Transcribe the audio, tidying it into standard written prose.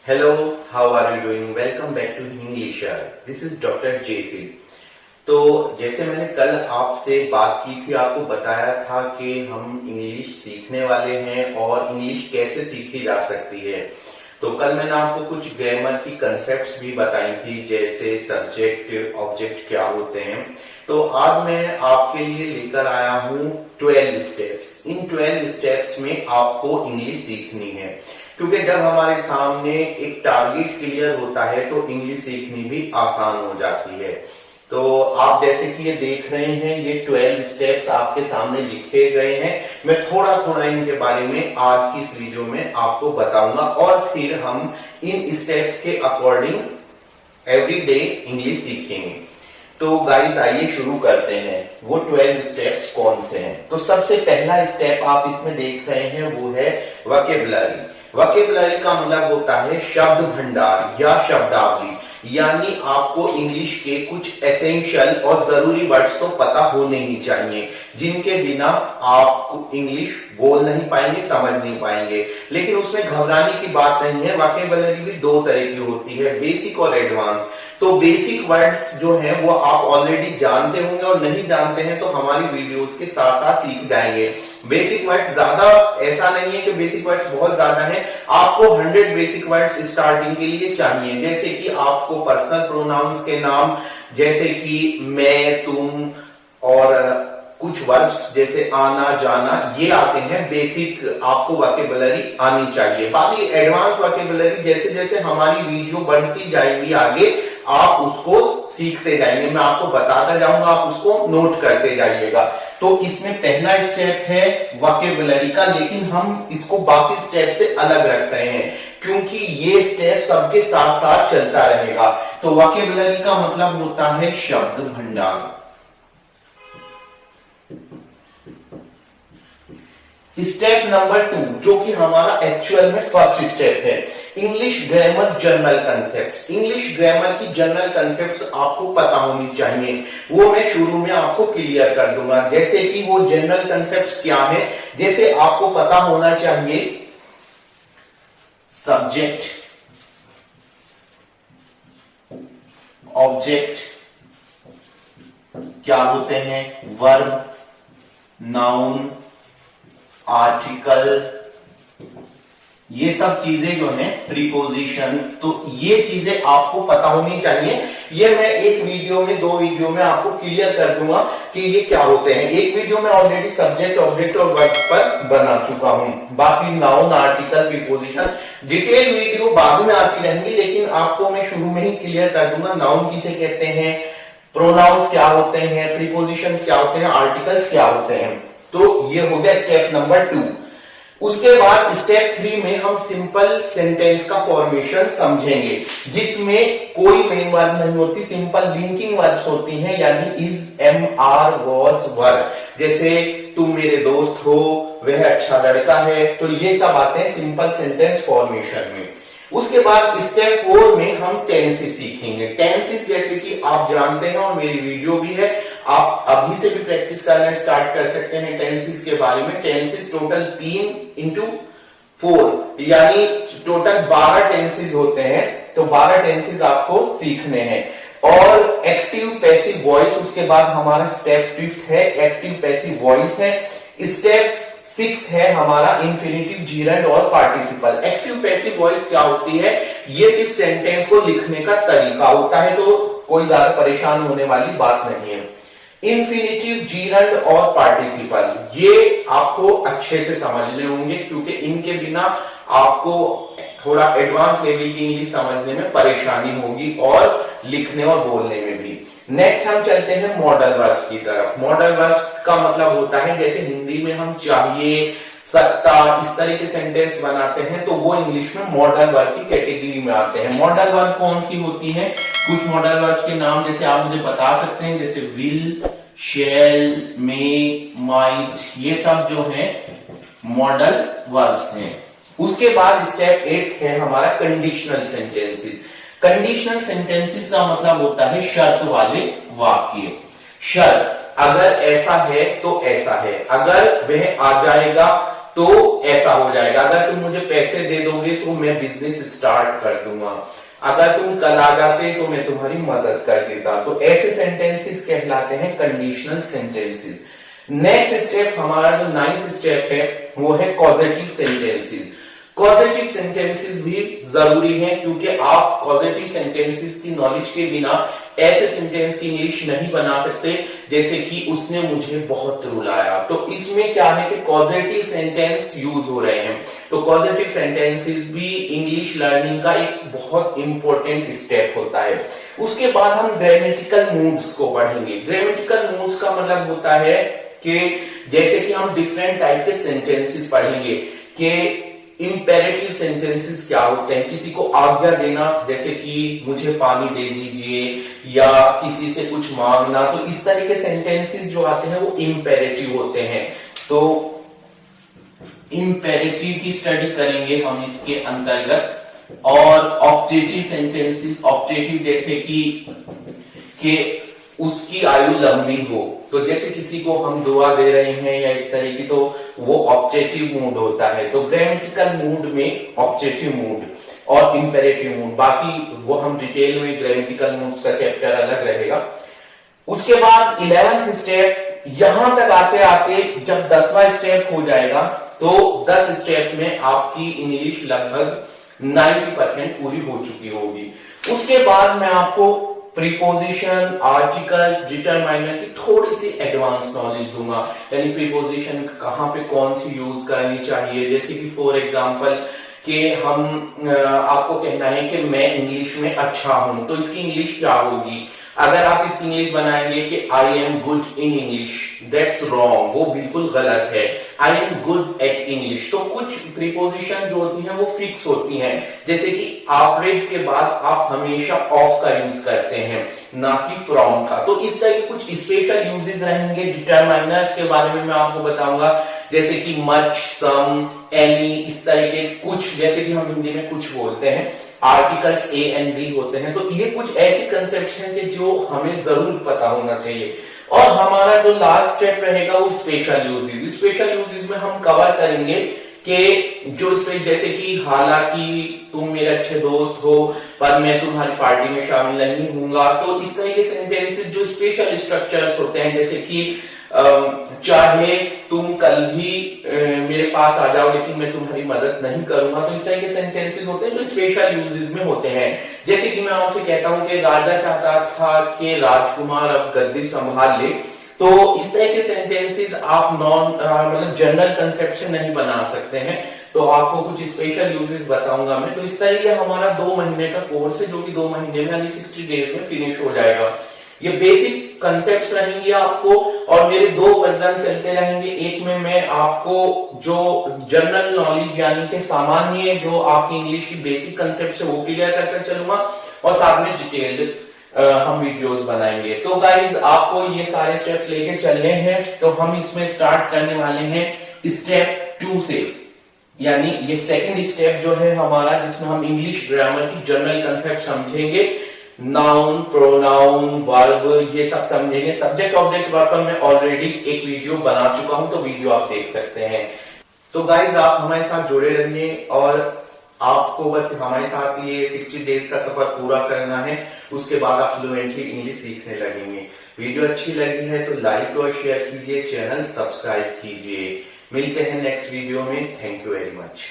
Hello, how are you doing? Welcome back to Englisher. This is Dr. JC. तो जैसे मैंने कल आपसे बात की थी, आपको बताया था कि हम इंग्लिश सीखने वाले हैं और इंग्लिश कैसे सीखी जा सकती है। तो कल मैंने आपको कुछ ग्रामर की कंसेप्ट्स भी बताई थी, जैसे सब्जेक्ट, ऑब्जेक्ट क्या होते हैं। तो आज मैं आपके लिए लेकर आया हूँ 12 स्टेप्स। इन 12 स्टेप्स में आपको इंग्लिश सीखनी है, क्योंकि जब हमारे सामने एक टारगेट क्लियर होता है तो इंग्लिश सीखनी भी आसान हो जाती है। तो आप जैसे कि ये देख रहे हैं, ये 12 स्टेप्स आपके सामने लिखे गए हैं। मैं थोड़ा थोड़ा इनके बारे में आज की इस वीडियो में आपको बताऊंगा और फिर हम इन स्टेप्स के अकॉर्डिंग एवरी डे इंग्लिश सीखेंगे। तो गाइस आइए शुरू करते हैं। वो 12 स्टेप्स कौन से हैं? तो सबसे पहला स्टेप आप इसमें देख रहे हैं वो है वोकैबुलरी। वोकैबुलरी का मतलब होता है शब्द भंडार या शब्दावली, यानी आपको इंग्लिश के कुछ एसेंशियल और जरूरी वर्ड्स तो पता होने ही चाहिए, जिनके बिना आप इंग्लिश बोल नहीं पाएंगे, समझ नहीं पाएंगे। लेकिन उसमें घबराने की बात नहीं है। वोकैबुलरी भी दो तरह की होती है, बेसिक और एडवांस। तो बेसिक वर्ड्स जो हैं वो आप ऑलरेडी जानते होंगे, और नहीं जानते हैं तो हमारी वीडियोस के साथ साथ सीख जाएंगे। बेसिक वर्ड्स ज्यादा ऐसा नहीं है कि बेसिक वर्ड्स बहुत ज्यादा हैं। आपको 100 बेसिक वर्ड्स स्टार्टिंग के लिए चाहिए, जैसे कि आपको पर्सनल प्रोनाउंस के नाम, जैसे कि मैं, तुम, और कुछ वर्ब्स जैसे आना, जाना, ये आते हैं। बेसिक आपको वोकैबुलरी आनी चाहिए। बाकी एडवांस वोकैबुलरी जैसे जैसे हमारी वीडियो बढ़ती जाएगी आगे, आप उसको सीखते जाएंगे, मैं आपको बताता जाऊंगा, आप उसको नोट करते जाइएगा। तो इसमें पहला स्टेप है वोकैबुलरी का, लेकिन हम इसको बाकी स्टेप से अलग रख रहे हैं क्योंकि ये स्टेप सबके साथ साथ चलता रहेगा। तो वोकैबुलरी का मतलब होता है शब्द भंडार। स्टेप नंबर 2, जो कि हमारा एक्चुअल में फर्स्ट स्टेप है, English grammar general concepts. English grammar की जनरल कंसेप्ट्स आपको पता होनी चाहिए, वो मैं शुरू में आपको क्लियर कर दूंगा। जैसे कि वो जनरल कंसेप्ट्स क्या है, जैसे आपको पता होना चाहिए सब्जेक्ट, ऑब्जेक्ट क्या होते हैं, वर्ब, नाउन, आर्टिकल, ये सब चीजें जो हैं, प्रीपोजिशंस, तो ये चीजें आपको पता होनी चाहिए। ये मैं एक वीडियो में, 2 वीडियो में आपको क्लियर कर दूंगा कि ये क्या होते हैं। एक वीडियो में ऑलरेडी सब्जेक्ट, ऑब्जेक्ट और वर्ब पर बना चुका हूं। बाकी noun, article, preposition detail video बाद में आती रहेंगी, लेकिन आपको मैं शुरू में ही क्लियर कर दूंगा नाउन किसे कहते हैं, प्रोनाउंस क्या होते हैं, प्रीपोजिशंस क्या होते हैं, आर्टिकल्स क्या होते हैं। तो ये हो गया स्टेप नंबर 2। उसके बाद स्टेप 3 में हम सिंपल सेंटेंस का फॉर्मेशन समझेंगे, जिसमें कोई मेन वर्ब नहीं होती, सिंपल लिंकिंग वर्ब्स होती हैं, यानी इज, एम, आर, वॉज, वर। जैसे तुम मेरे दोस्त हो, वह अच्छा लड़का है, तो ये सब आते हैं सिंपल सेंटेंस फॉर्मेशन में। उसके बाद स्टेप 4 में हम टेंसेस सीखेंगे। टेंसेस जैसे कि आप जानते हैं और मेरी वीडियो भी है, आप अभी से भी प्रैक्टिस करना स्टार्ट कर सकते हैं टेंसेस के बारे में। टेंसेस टोटल 3x4 यानी टोटल 12 टेंसेस होते हैं, तो 12 टेंसेस आपको सीखने हैं। और एक्टिव पैसिव वॉइस, उसके बाद हमारा स्टेप 5 है एक्टिव पैसिव वॉइस है। स्टेप 6 है हमारा इंफिनिटिव, जीरंड और पार्टिसिपल। एक्टिव पैसिव वॉइस क्या होती है, ये सिर्फ सेंटेंस को लिखने का तरीका होता है, तो कोई ज्यादा परेशान होने वाली बात नहीं है। इंफिनिटिव, जीरंड और पार्टिसिपल ये आपको अच्छे से समझने होंगे, क्योंकि इनके बिना आपको थोड़ा एडवांस लेवल की इंग्लिश समझने में परेशानी होगी और लिखने और बोलने में भी। नेक्स्ट हम चलते हैं मॉडल वर्ब्स की तरफ। मॉडल वर्ब्स का मतलब होता है, जैसे हिंदी में हम चाहिए, सकता, इस तरह के सेंटेंस बनाते हैं, तो वो इंग्लिश में मॉडल वर्ब की कैटेगरी में आते हैं। मॉडल वर्ब कौन सी होती है, कुछ मॉडल वर्ब्स के नाम जैसे आप मुझे बता सकते हैं, जैसे विल, शैल, मे, माइट, ये सब जो है मॉडल वर्ब्स हैं। उसके बाद स्टेप 8 है हमारा कंडीशनल सेंटेंसेस। कंडीशनल सेंटेंसेस का मतलब होता है शर्त वाले वाक्य। शर्त, अगर ऐसा है तो ऐसा है, अगर वह आ जाएगा तो ऐसा हो जाएगा। अगर तुम मुझे पैसे दे दोगे तो मैं बिजनेस स्टार्ट कर दूंगा। अगर तुम कल आ जाते तो मैं तुम्हारी मदद कर देता। तो ऐसे सेंटेंसेस कहलाते हैं कंडीशनल सेंटेंसेस। नेक्स्ट स्टेप, हमारा जो 9th स्टेप है वो है कॉजेटिव सेंटेंसेस। कॉजेटिव सेंटेंसेस भी जरूरी है, क्योंकि आप कॉजेटिव सेंटेंसेस की नॉलेज के बिना ऐसे सेंटेंस की इंग्लिश नहीं बना सकते जैसे कि उसने मुझे बहुत रुलाया। तो इसमें क्या है कि कॉजेटिव सेंटेंस यूज हो रहे हैं। तो कॉजेटिव सेंटेंसेस भी इंग्लिश लर्निंग का एक बहुत इंपॉर्टेंट स्टेप होता है। उसके बाद हम ग्रामेटिकल मूड्स को पढ़ेंगे। ग्रामेटिकल मूड्स का मतलब होता है कि जैसे कि हम डिफरेंट टाइप के सेंटेंसेस पढ़ेंगे कि इंपेरेटिव सेंटेंसेस क्या होते हैं, किसी को आज्ञा देना, जैसे कि मुझे पानी दे दीजिए, या किसी से कुछ मांगना। तो इस तरह के सेंटेंसेस जो आते हैं वो इंपेरेटिव होते हैं। तो इंपेरेटिव की स्टडी करेंगे हम इसके अंतर्गत। और ऑब्जेक्टिव सेंटेंसेस, ऑब्जेक्टिव जैसे कि उसकी आयु लंबी हो, तो जैसे किसी को हम दुआ दे रहे हैं या इस तरह की, तो वो ऑब्जेक्टिव मूड होता है। तो ग्रामेटिकल मूड में ऑब्जेक्टिव मूड और इंपेरेटिव मूड, बाकी वो हम डिटेल में ग्रामेटिकल मूड्स का चैप्टर अलग रहेगा। उसके बाद 11th स्टेप, यहां तक आते आते जब 10वां स्टेप हो जाएगा तो 10 स्टेप में आपकी इंग्लिश लगभग 90% पूरी हो चुकी होगी। उसके बाद मैं आपको प्रीपोजिशन, आर्टिकल्स, डिटरमाइनर की थोड़ी सी एडवांस नॉलेज दूंगा, यानी प्रीपोजिशन कहां पे कौन सी यूज करनी चाहिए। जैसे कि फॉर एग्जांपल कि हम आपको कहना है कि मैं इंग्लिश में अच्छा हूं, तो इसकी इंग्लिश क्या होगी। अगर आप इसकी इंग्लिश बनाएंगे कि I am good in English, that's wrong, वो बिल्कुल गलत है। I am good at English, तो कुछ प्रीपोजिशन जो होती हैं वो फिक्स होती हैं। जैसे कि आफ्रेड के बाद आप हमेशा ऑफ का यूज करते हैं, ना कि फ्रॉम का। तो इस तरह के कुछ स्पेशल यूजेस रहेंगे। डिटरमाइनर्स के बारे में मैं आपको बताऊंगा, जैसे कि मच, सम, एनी, इस तरह के कुछ, जैसे कि हम हिंदी में कुछ बोलते हैं। आर्टिकल्स ए एंड डी होते हैं। तो ये कुछ ऐसे कंसेप्ट हैं कि जो हमें जरूर पता होना चाहिए। और हमारा जो लास्ट स्टेप रहेगा वो स्पेशल यूजेस। स्पेशल यूजेस में हम कवर करेंगे कि जो इसमें, जैसे कि हालांकि तुम मेरे अच्छे दोस्त हो पर मैं तुम्हारी पार्टी में शामिल नहीं हूंगा। तो इस तरह के सेंटेंसेस जो स्पेशल स्ट्रक्चर्स होते हैं, जैसे कि चाहे तुम कल भी मेरे पास आ जाओ लेकिन मैं तुम्हारी मदद नहीं करूंगा। तो इस तरह के सेंटेंसेस होते हैं जो स्पेशल यूजेस में होते हैं। जैसे कि मैं आपसे कहता हूं कि राजा चाहता था कि राजकुमार अब गद्दी संभाल ले, तो इस तरह के सेंटेंसेस आप मतलब जनरल कंसेप्शन नहीं बना सकते हैं। तो आपको कुछ स्पेशल यूजेस बताऊंगा मैं। तो इस तरह ये हमारा 2 महीने का कोर्स है, जो कि 2 महीने में यानी 60 डेज में फिनिश हो जाएगा। ये बेसिक कंसेप्ट्स रहेंगे आपको, और मेरे 2 वर्जन चलते रहेंगे। एक में मैं आपको जो जनरल नॉलेज यानी कि सामान्य जो आपकी इंग्लिश की बेसिक कंसेप्ट है वो क्लियर करके चलूंगा, और साथ में डिटेल्ड हम वीडियोस बनाएंगे। तो गाइज आपको ये सारे स्टेप्स लेके चलने हैं। तो हम इसमें स्टार्ट करने वाले हैं स्टेप 2 से, यानी ये सेकंड स्टेप जो है हमारा, जिसमें हम इंग्लिश ग्रामर की जनरल कंसेप्ट समझेंगे। नाउन, प्रोनाउन, वर्ब, ये सब समझेंगे। सब्जेक्ट ऑब्जेक्ट वर्ब पर मैं ऑलरेडी एक वीडियो बना चुका हूं, तो वीडियो आप देख सकते हैं। तो गाइज आप हमारे साथ जुड़े रहिए, और आपको बस हमारे साथ ये 60 डेज का सफर पूरा करना है। उसके बाद आप फ्लुएंटली इंग्लिश सीखने लगेंगे। वीडियो अच्छी लगी है तो लाइक और शेयर कीजिए, चैनल सब्सक्राइब कीजिए। मिलते हैं नेक्स्ट वीडियो में। Thank you very much.